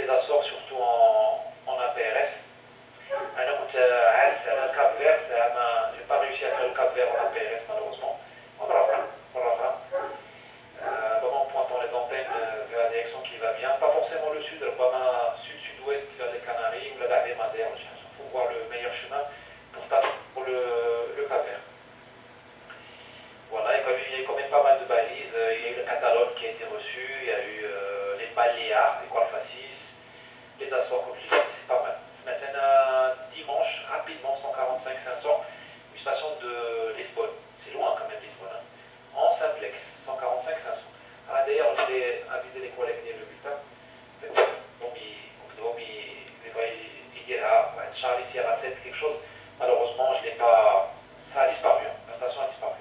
les Açores, surtout en APRS. Le Cap Vert, j'ai pas réussi à faire le Cap Vert en APRS malheureusement. On va voir, on va voir. Vraiment en pointant les antennes vers la direction qui va bien. Pas forcément le sud, vraiment sud-sud-ouest vers les Canaries ou la Madère. Il faut voir le meilleur chemin pour le Cap Vert. Voilà, il y a eu quand même pas mal de balises. Il y a eu le catalogue qui a été reçu, il y a eu les Baléares, les Qualfacis, les Açores, comme je disais, c'est pas mal. Maintenant, dimanche, rapidement, 145-500, une station de Lisbonne. C'est loin quand même, Lisbonne. Hein. En simplex, 145-500. Ah, d'ailleurs, je vais aviser les collègues de le bulletin. Il y a Charlie Sierra 7, quelque chose. Malheureusement, je l'ai pas. Ça a disparu. Hein. La station a disparu.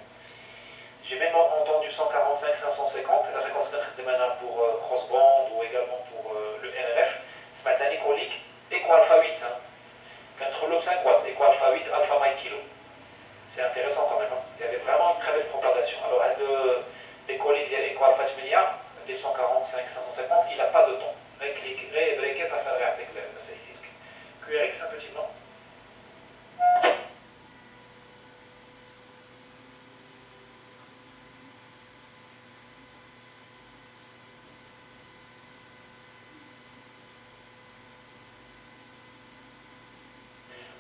J'ai même entendu 145-550, la fréquence de maintenant pour Crossband ou également pour le RRF. Ce matin, Nicolique, Eco Alpha 8. Hein. Entre le 5 watts, Eco Alpha 8, Alpha Mike Kilo. C'est intéressant quand même. Hein. Il y avait vraiment une très belle propagation. Alors, les collègues Eco Alpha 8 les 145-550, il n'a pas de ton. Avec les breakets, ça fait avec le disque. QRX, un petit nom.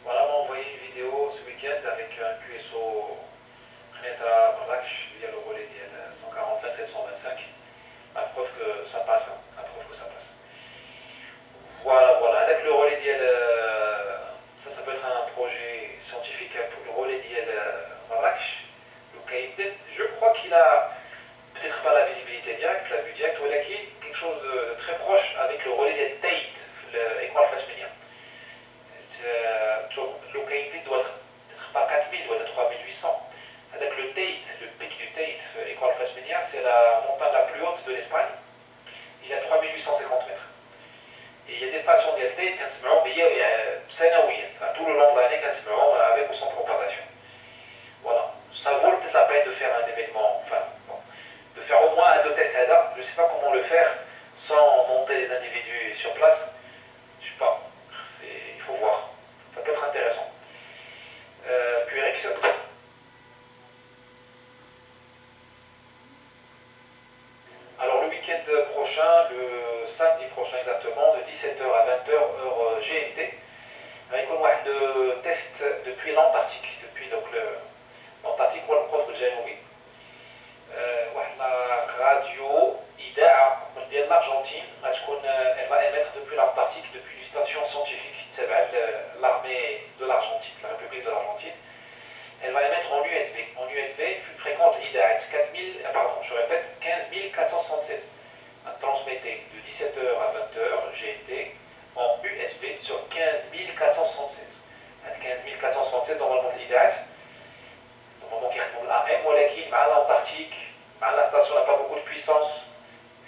Voilà, on m'a envoyé une vidéo ce week-end avec un QSO Reneta Marrakech via le relais DL 145-725. La preuve que ça passe. Hein. La preuve que ça passe. Voilà. Avec le relais DL, ça peut être un projet scientifique pour le relais DL Marrakech, le KID. Je crois qu'il a peut-être pas la visibilité directe, la vue directe, mais il a quelque chose de très proche avec le relais DL Tate, l'école Fashmania. Le KID doit être pas 4000, doit être 3800. Avec le Tate, le pic du Tate, école Fashmania, c'est la montagne la plus haute de l'Espagne. Il a 3850 mètres. Et il y a des stations d'ILT qui sont tout le long de l'année avec ou sans propagation. Voilà. Ça vaut peut-être la peine de faire un événement, de faire au moins un deux tests ADA. Je ne sais pas comment le faire sans monter les individus sur place. Je ne sais pas. Il faut voir. Ça peut être intéressant. QRX. Alors le week-end prochain, le samedi prochain exactement, de 17h à 20h, heure GMT, avec un test depuis l'Antarctique, depuis l'Antarctique ou le Qutb الجنوبي. La radio IDEA de l'Argentine, elle va émettre depuis l'Antarctique, depuis une station scientifique qui s'appelle l'armée de l'Argentine, la République de l'Argentine. Elle va émettre en USB. En USB, une fréquence IDEA 15476. Transmettez de 17h à 20h GMT en USB sur 15476. 15476 normalement l'IDEA. Normalement qui répond à AM, ولكن مع l'Antarctique, la station n'a pas beaucoup de puissance.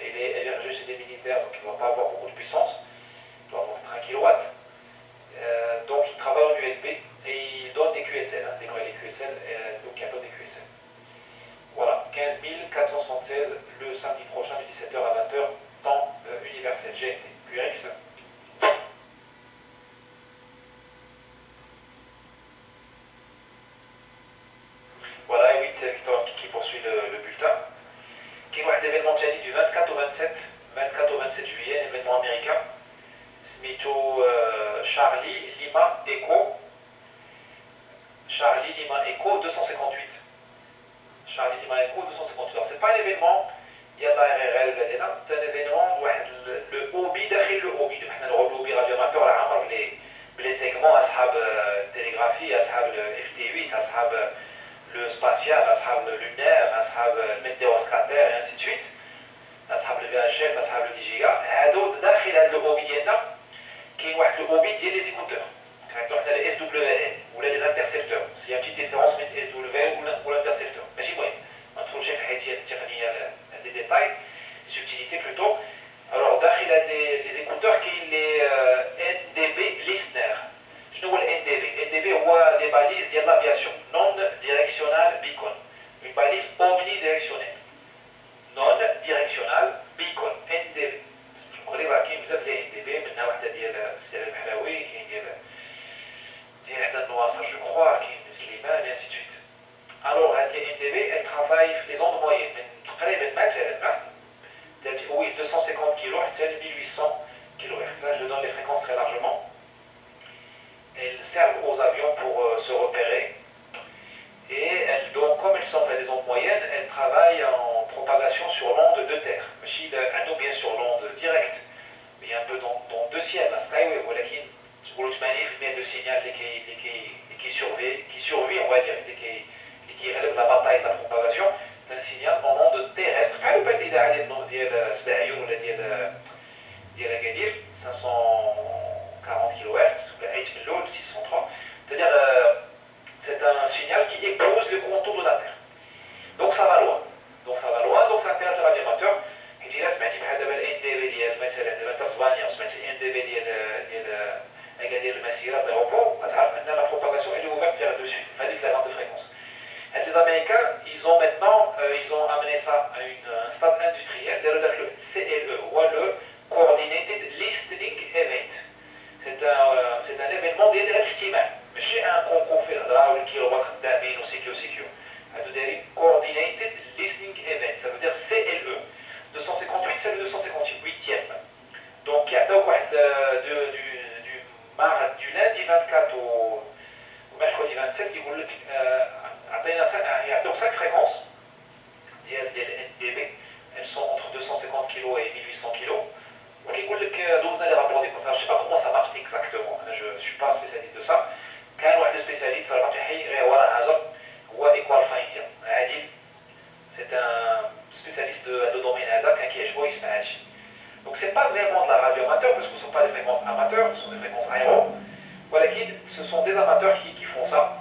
Elle est hébergée chez des militaires, donc il ne va pas avoir beaucoup de puissance. Il doit avoir 1 kW. Donc il travaille en USB et il donne des QSL, des QSL, donc il y a pas des QSL. Voilà, 15476 le samedi prochain de 17h à 20h, temps universel GMT. QRX. Voilà, et 8 Victor qui poursuit le bulletin. Qui va être l'événement du 24 au 27 juillet, un événement américain. Smito Charlie Lima Echo. Charlie Lima Echo 258. Charlie Lima Echo 258. Alors c'est pas un événement, il y a de la RRL, c'est un événement, le OBI, d'après le OBI, l'OBI radioamateur, les segments, أصحاب télégraphie, أصحاب le FT8, أصحاب le spatial, أصحاب le lunaire, أصحاب الميتيوسكاتير, et ainsi de suite. أصحاب le VHF, أصحاب le DJI. هادو داخل هذا الأوبي ديالنا كاين واحد الأوبي ديال لي زيكوتور. كنعطيو حنا لي SWN ولا لي انترسيبتور. سي ان بتيت ديفيرونس بين SW ولا انترسيبتور. ماشي مهم. ما ندخلوش في الحيتيات التقنية les détails, les subtilités plutôt. Alors, داخل les écouteurs كاين les NDB listener. شنو هو ال NDB؟ NDB هو des balises ديال l'aviation non directional beacon. Une balise omnidirectionnelle. Non directional beacon NDB. المغرب راه كاين بزاف ديال NDB من du lundi 24 au mercredi 27, يقول لك عطينا 5 fréquences ديال NDB. Elles sont entre 250 kg et 1800 kg. وكيقول لك دوزنا لي رابور دي كونفيرنس. Je sais pas comment ça marche exactement. Je suis pas spécialiste de ça. كان واحد spécialiste صراحه في حي غير ورا هذا هو ايكوالفاين عادل. C'est un spécialiste de domaine هذا كان كيعجبو يسمع هادشي. Donc c'est pas vraiment de la radio amateur parce que ce ne sont pas des fréquences amateurs, ce sont des fréquences aéro. Voilà, ce sont des amateurs qui font ça.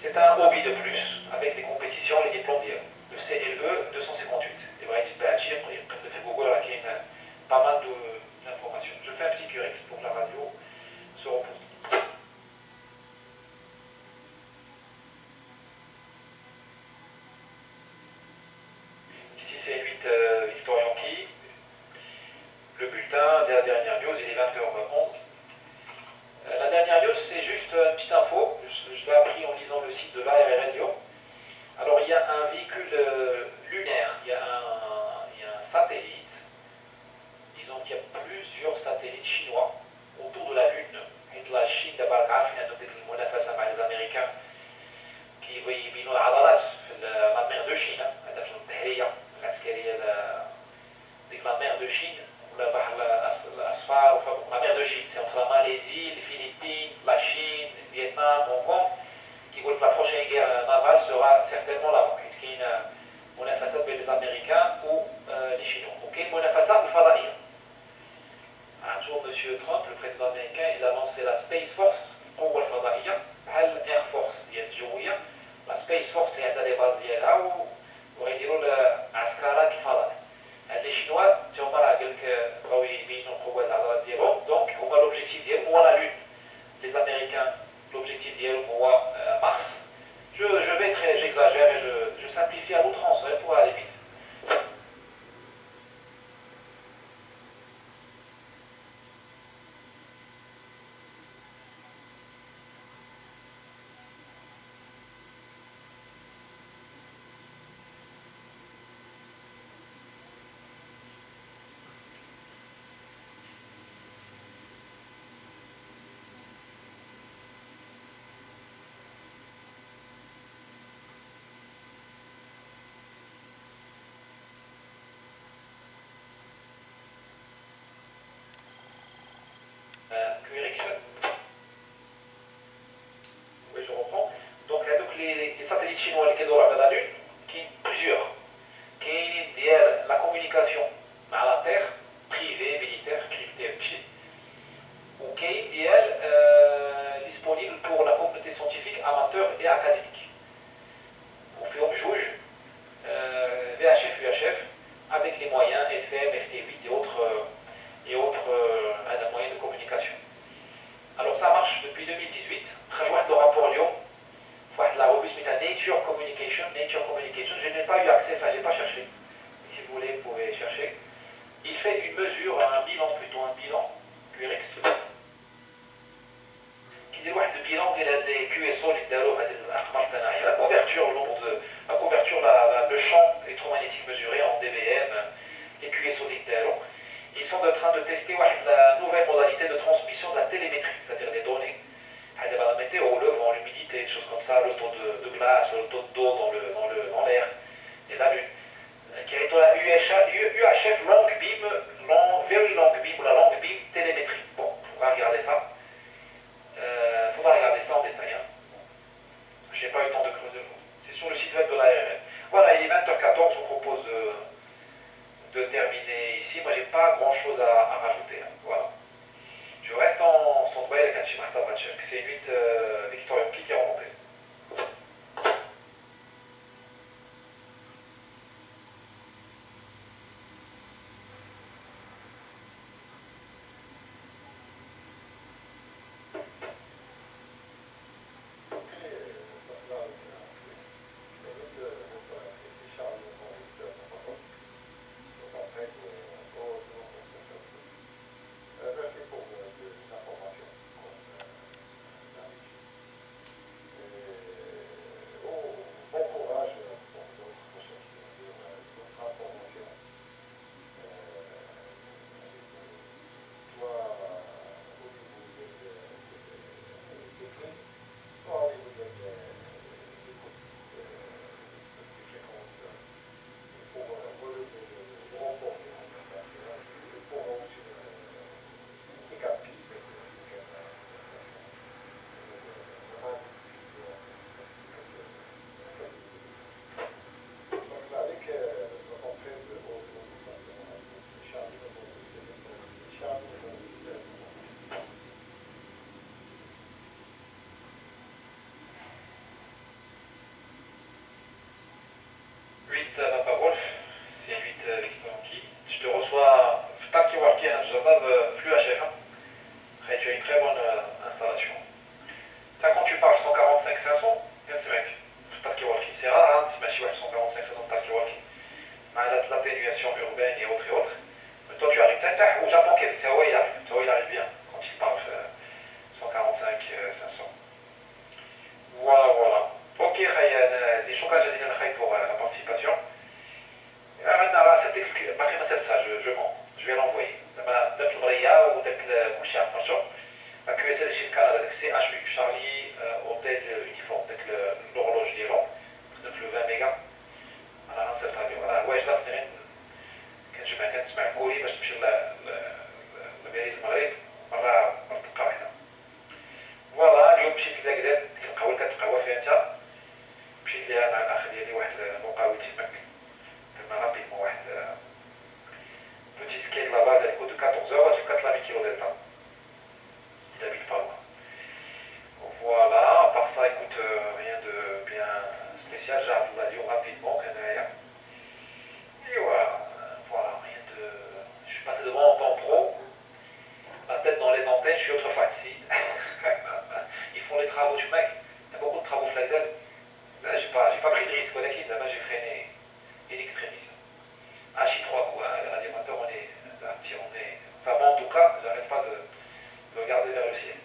C'est un hobby de plus avec les compétitions, les diplômes de CLE 258. Les vrais dispatchers, comme de fait Google, là, qui a pas mal d'informations. Je fais un petit QRX pour que la radio se repose. Ici c'est 8 Victor Yankee. Le bulletin de la dernière news, il est 20h11. La dernière news, c'est juste une petite info. Je l'ai appris en lisant le site de l'ARR Radio. Alors, il y a un véhicule lunaire, il y a un satellite. Disons qu'il y a plusieurs satellites chinois autour de la Lune. Et de la Chine, d'abord, il y a les Américains qui يبينوا العضلات في la mer de Chine. هذا في التحرية العسكرية ديك la mer de Chine. La mer de Chine, c'est entre la Malaisie, les Philippines, la Chine, le Vietnam, Hong Kong, qui voit que la prochaine guerre navale sera certainement là-bas. Est-ce qu'il y a une منافسات بين les Américains ou les Chinois? Ok, منافسات الفضائية. Un jour, M. Trump, le président américain, il a lancé la Space Force, القوة الفضائية, بحال Air Force ديال الجوية. La Space Force هي عندها لي باز ديالها وغيديروا العسكرات الفضائية. Les Chinois, si on parle donc l'objectif ديالهم هو la Lune. Les Américains, l'objectif ديالهم هو Mars. J'exagère et je simplifie à l'outrance pour aller vite. Oui, je reprends. Donc les satellites chinois qui sont à la Lune, qui plusieurs, qui la communication à la Terre, privée, militaire, cryptée, ou qui est disponible pour la communauté scientifique amateur et académique. On fait un juge, VHF, UHF, avec les moyens FM, FT8 et autres moyens de communication. Alors ça marche depuis 2018. Très le rapport Lyon, la revue Nature Communication. Je n'ai pas eu accès, je n'ai pas cherché. Si vous voulez, vous pouvez chercher. Il fait une mesure, un bilan, QRX, qui dit le bilan des QSO, la couverture, le champ électromagnétique mesuré en dBm, les QSO d'Intero. Ils sont en train de tester la nouvelle modalité de transmission de la télémétrie, c'est-à-dire des données. La météo, le vent, l'humidité, des choses comme ça, le taux de glace, le taux d'eau dans l'air et la Lune. Qui est la UHF Long Beam, Very Long Beam, ou la Long Beam télémétrie. Bon, il faudra regarder ça. En détail. Hein. Je n'ai pas eu le temps de creuser. C'est sur le site web de l'ARN. Voilà, il est 20h14, je vous propose de terminer ici. Moi, j'ai pas grand chose à rajouter. Hein. Voilà. Je reste en stand-by avec un Chimasta Batcher. C'est 8 Victor Yankee qui est remonté. Charlie Hotel Uniforme, donc l'horloge ديالو خدمت له 20 ميجا. انا غنصيفط عليه راه واجده خصني غير كنسمع كوري باش نمشي لبلاد المغرب مره تلقى وحده. فوالا اليوم مشيت لكداد ديك القهوه اللي كتقهوى فيها انت، مشيت ليها مع الاخ ديالي واحد المقاول تماك درنا رابيدمون واحد بوتي سكيت لابا ديال كو دو 14 heures sur 80 km delta. Il habite pas loin. Voilà, à part ça, écoute, rien de bien spécial, j'ai la Lyon rapidement, et voilà, rien de... Je suis passé devant en temps pro, ma tête dans les antennes, je suis autrefois ici. Ils font les travaux du mec, il y a beaucoup de travaux Flagdel. Là, j'ai pas pris de risque, là-bas j'ai freiné in extremis. H3 quoi, les radiateurs, on est, enfin moi en tout cas, j'arrête pas de regarder vers le ciel.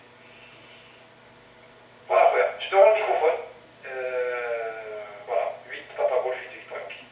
Voilà frère, je te rends le microphone. Voilà, 8 Papa Golf 8 Victor Yankee.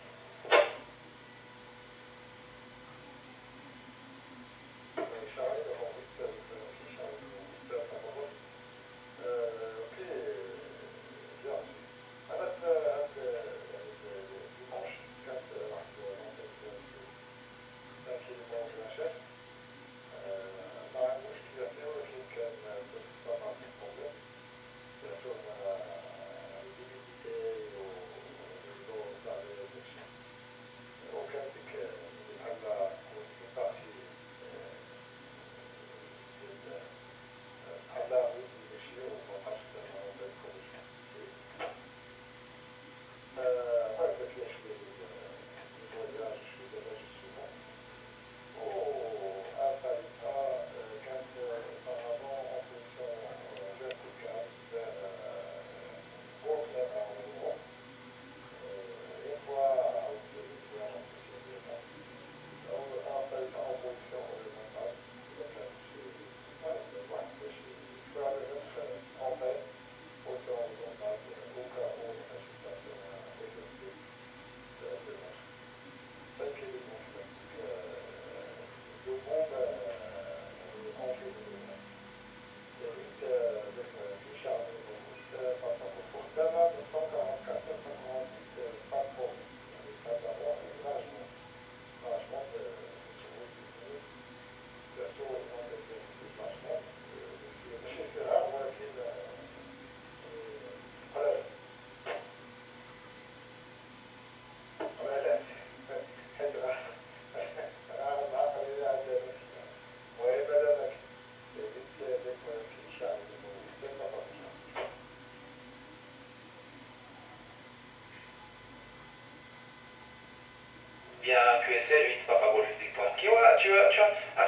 Bien QSL 8 Papa Golf Victor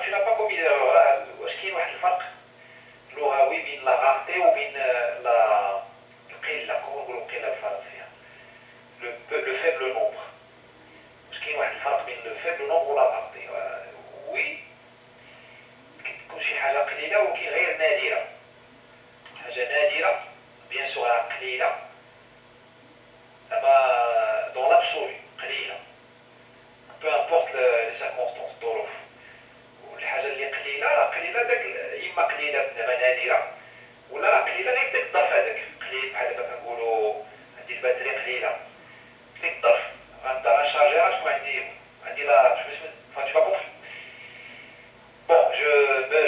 tu n'as pas commis d'erreur là, واش كاين واحد الفرق لغوي بين لا غارتي وبين لا القله، كما نقولوا القله بالفرنسيه، le faible nombre. واش كاين واحد الفرق بين le faible nombre ولا غارتي؟ وي كتكون شي حاجه قليله ولكن غير نادره، حاجه نادره بيان سور قليله زعما دون لابسولي قليله، peu importe les circonstances ظروف. والحاجه اللي قليله داك اما قليله زعما نادره ولا قليله غير ديك الظرف هذاك قليل، بحال دابا كنقولوا عندي الباتري قليله ديك الظرف غنشارجيها تكون عندي لا enfin tu vas comprendre. Bon,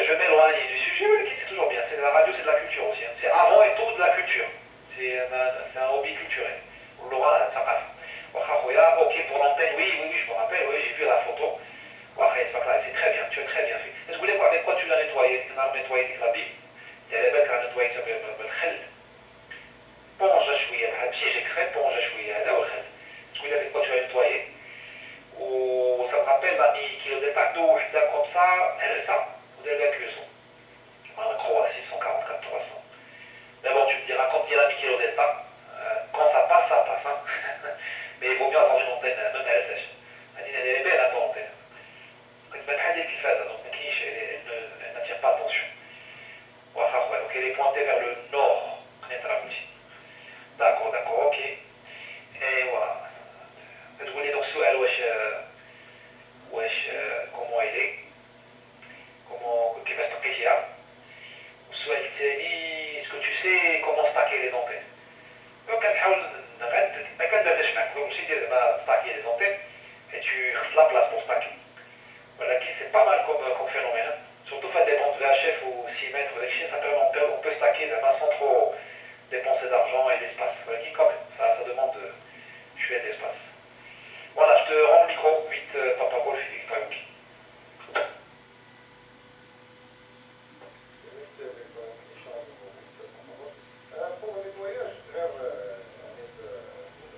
je m'éloigne du sujet, mais c'est toujours bien, c'est la radio, c'est de la culture aussi, c'est avant et tout de la culture, c'est un hobby culturel. Laura, ça passe. Ok, pour l'antenne, oui, je me rappelle, oui, j'ai vu la photo. C'est très bien, tu as très bien fait. Est-ce que vous voulez voir avec quoi tu l'as nettoyé? Tu as nettoyé avec la bille. Tu as les bêtes qui ont nettoyé ça بالخل. Ponge شوية بحال ماشي j'extrait, ponge شوية هذا والخل. Est-ce que vous voulez avec quoi tu l'as nettoyé? Ou ça me rappelle l'ami qui le détaque d'eau وحدة comme ça, elle ça, vous avez vécu